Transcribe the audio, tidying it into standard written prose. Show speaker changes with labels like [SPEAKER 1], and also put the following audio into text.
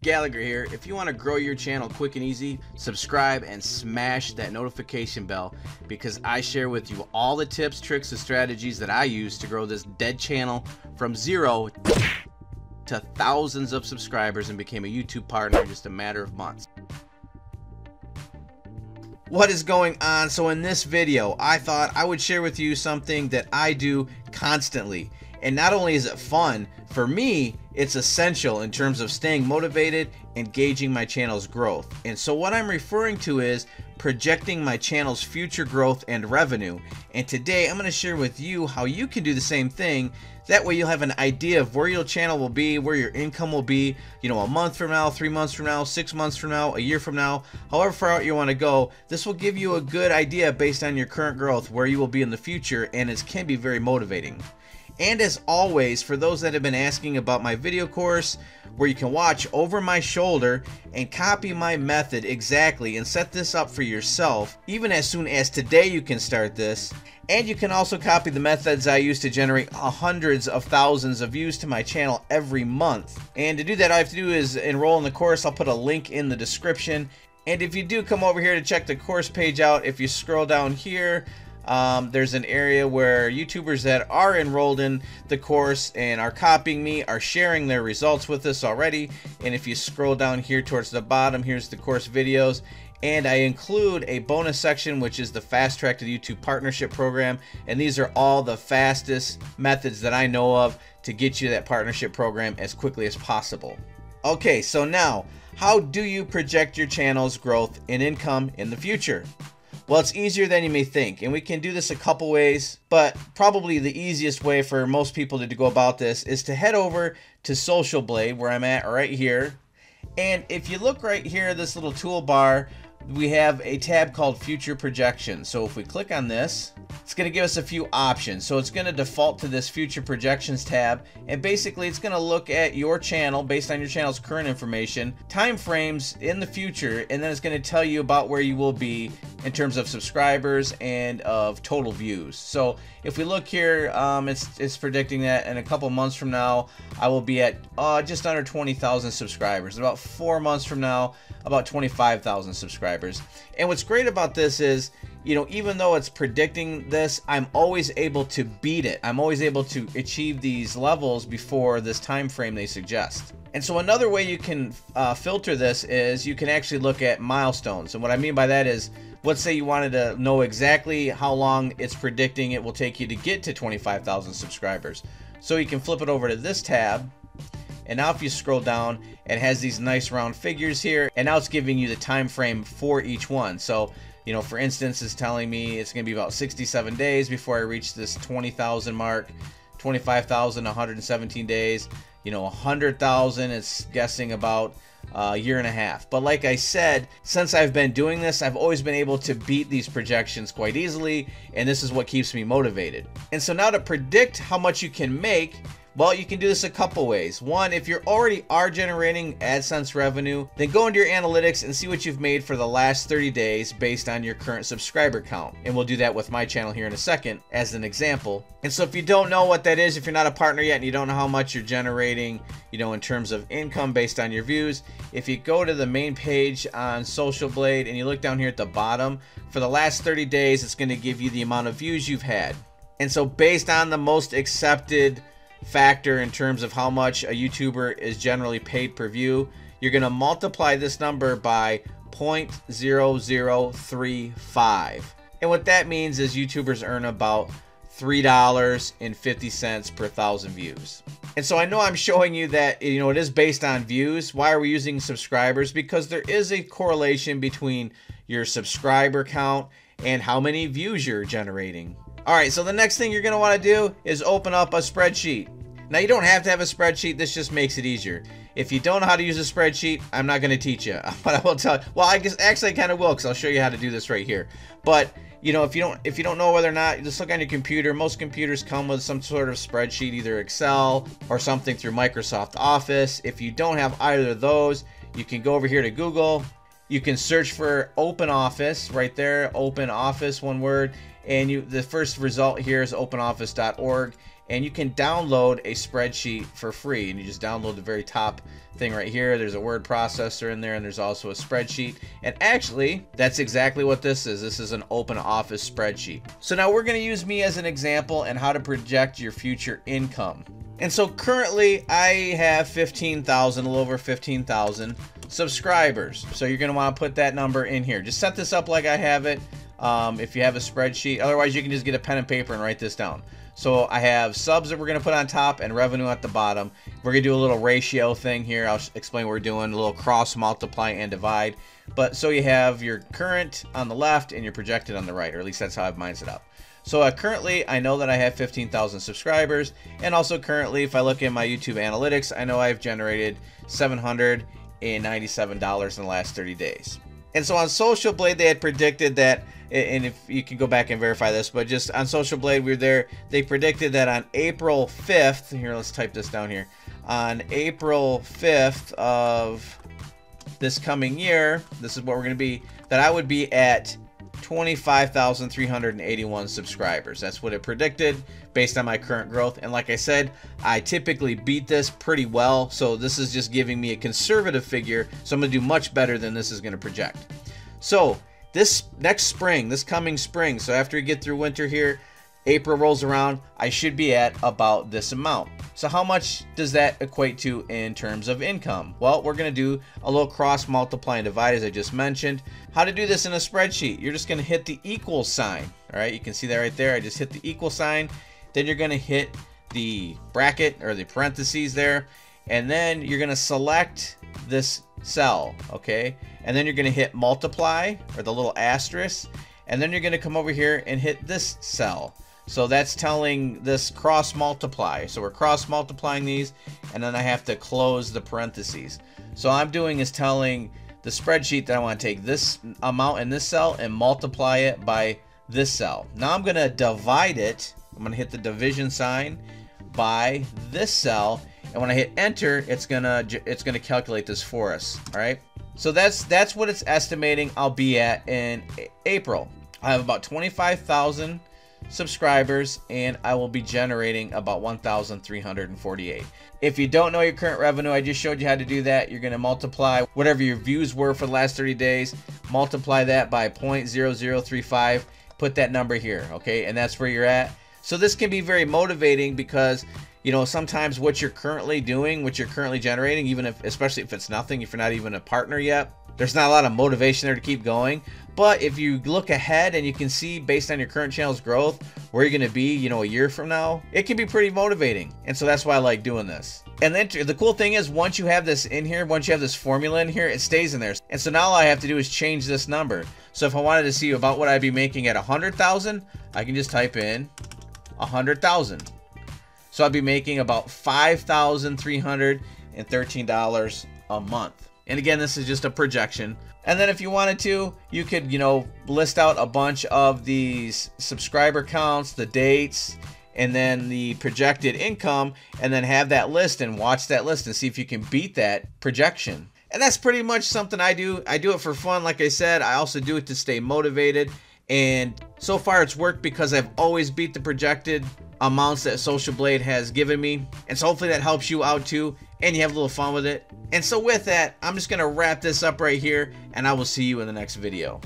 [SPEAKER 1] Gallagher here. If you want to grow your channel quick and easy, subscribe and smash that notification bell, because I share with you all the tips, tricks, and strategies that I use to grow this dead channel from 0 to thousands of subscribers and became a YouTube partner in just a matter of months. What is going on? So in this video, I thought I would share with you something that I do constantly. And not only is it fun, for me, it's essential in terms of staying motivated and gauging my channel's growth. And so what I'm referring to is projecting my channel's future growth and revenue. And today I'm going to share with you how you can do the same thing. That way you'll have an idea of where your channel will be, where your income will be, you know, a month from now, 3 months from now, 6 months from now, a year from now, however far out you want to go. This will give you a good idea based on your current growth, where you will be in the future, and it can be very motivating. And as always, for those that have been asking about my video course, where you can watch over my shoulder and copy my method exactly and set this up for yourself, even as soon as today you can start this. And you can also copy the methods I use to generate hundreds of thousands of views to my channel every month. And to do that, all you have to do is enroll in the course. I'll put a link in the description. And if you do come over here to check the course page out, if you scroll down here, there's an area where YouTubers that are enrolled in the course and are copying me are sharing their results with us already. And if you scroll down here towards the bottom, here's the course videos. And I include a bonus section, which is the Fast Track to the YouTube Partnership Program. And these are all the fastest methods that I know of to get you that partnership program as quickly as possible. Okay, so now, how do you project your channel's growth and income in the future? Well, it's easier than you may think, and we can do this a couple ways, but probably the easiest way for most people to go about this is to head over to Social Blade, where I'm at right here. And if you look right here, this little toolbar, we have a tab called Future Projections. So if we click on this, it's going to give us a few options. So it's going to default to this Future Projections tab, and basically it's going to look at your channel based on your channel's current information, time frames in the future, and then it's going to tell you about where you will be in terms of subscribers and of total views. So if we look here, it's predicting that in a couple months from now I will be at just under 20,000 subscribers. About 4 months from now, about 25,000 subscribers. And what's great about this is, you know, even though it's predicting this, I'm always able to beat it. I'm always able to achieve these levels before this time frame they suggest. And so another way you can filter this is you can actually look at milestones. And what I mean by that is, let's say you wanted to know exactly how long it's predicting it will take you to get to 25,000 subscribers. So you can flip it over to this tab. And now if you scroll down, it has these nice round figures here, and now it's giving you the time frame for each one. So, you know, for instance, it's telling me it's going to be about 67 days before I reach this 20,000 mark, 25,000, 117 days, you know, 100,000, it's guessing about a year and a half. But like I said, since I've been doing this, I've always been able to beat these projections quite easily, and this is what keeps me motivated. And so now to predict how much you can make, well, you can do this a couple ways. One, if you already are generating AdSense revenue, then go into your analytics and see what you've made for the last 30 days based on your current subscriber count. And we'll do that with my channel here in a second as an example. And so if you don't know what that is, if you're not a partner yet and you don't know how much you're generating, you know, in terms of income based on your views, if you go to the main page on Social Blade and you look down here at the bottom, for the last 30 days, it's going to give you the amount of views you've had. And so based on the most accepted factor in terms of how much a YouTuber is generally paid per view, you're going to multiply this number by 0.0035. And what that means is YouTubers earn about $3.50 per 1,000 views. And so I know I'm showing you that, you know, it is based on views. Why are we using subscribers? Because there is a correlation between your subscriber count and how many views you're generating. Alright, so the next thing you're going to want to do is open up a spreadsheet. Now, you don't have to have a spreadsheet. This just makes it easier. If you don't know how to use a spreadsheet, I'm not going to teach you. But I will tell you. Well, I guess actually I kind of will, because I'll show you how to do this right here. But, you know, if you don't know whether or not, just look on your computer. Most computers come with some sort of spreadsheet, either Excel or something through Microsoft Office. If you don't have either of those, you can go over here to Google. You can search for Open Office right there, Open Office, one word. And the first result here is openoffice.org. and you can download a spreadsheet for free. And you just download the very top thing right here. There's a word processor in there, and there's also a spreadsheet. And actually, that's exactly what this is. This is an open office spreadsheet. So now we're going to use me as an example and how to project your future income. And so currently I have 15,000, a little over 15,000 subscribers. So you're going to want to put that number in here. Just set this up like I have it. If you have a spreadsheet, otherwise you can just get a pen and paper and write this down. So I have subs that we're going to put on top and revenue at the bottom. We're going to do a little ratio thing here. I'll explain what we're doing, a little cross multiply and divide. But so you have your current on the left and your projected on the right, or at least that's how I've mined it up. So currently I know that I have 15,000 subscribers, and also currently if I look at my YouTube analytics, I know I've generated $797 in the last 30 days. And so on Social Blade, they had predicted that, and if you can go back and verify this, but just on Social Blade, we were there, they predicted that on April 5th, here, let's type this down here, on April 5th of this coming year, this is what we're going to be, that I would be at 25,381 subscribers. That's what it predicted based on my current growth. And like I said, I typically beat this pretty well. So this is just giving me a conservative figure. So I'm going to do much better than this is going to project. So this next spring, this coming spring, so after we get through winter here, April rolls around, I should be at about this amount. So how much does that equate to in terms of income? Well, we're going to do a little cross multiply and divide, as I just mentioned. How to do this in a spreadsheet? You're just going to hit the equal sign. All right, you can see that right there. I just hit the equal sign. Then you're going to hit the bracket or the parentheses there. And then you're going to select this cell, okay? And then you're going to hit multiply or the little asterisk. And then you're going to come over here and hit this cell. So that's telling this cross multiply. So we're cross multiplying these, and then I have to close the parentheses. So all I'm doing is telling the spreadsheet that I want to take this amount in this cell and multiply it by this cell. Now I'm going to divide it. I'm going to hit the division sign by this cell, and when I hit enter, it's gonna calculate this for us. All right. So that's what it's estimating I'll be at in April. I have about 25,000 subscribers, and I will be generating about 1,348. If you don't know your current revenue, I just showed you how to do that. You're going to multiply whatever your views were for the last 30 days, multiply that by 0.0035, put that number here, okay? And that's where you're at. So this can be very motivating because, you know, sometimes what you're currently doing, what you're currently generating, even if, especially if it's nothing, if you're not even a partner yet, there's not a lot of motivation there to keep going. But if you look ahead and you can see based on your current channel's growth where you're going to be, you know, a year from now, it can be pretty motivating. And so that's why I like doing this. And then the cool thing is, once you have this in here, once you have this formula in here, it stays in there. And so now all I have to do is change this number. So if I wanted to see about what I'd be making at 100,000, I can just type in 100,000. So I'd be making about $5,313 a month. And again, this is just a projection. And then if you wanted to, you could, you know, list out a bunch of these subscriber counts, the dates, and then the projected income, and then have that list and watch that list and see if you can beat that projection. And that's pretty much something I do. I do it for fun, like I said. I also do it to stay motivated. And so far it's worked because I've always beat the projected amounts that Social Blade has given me. And so hopefully that helps you out too, and you have a little fun with it. And so with that, I'm just going to wrap this up right here, and I will see you in the next video.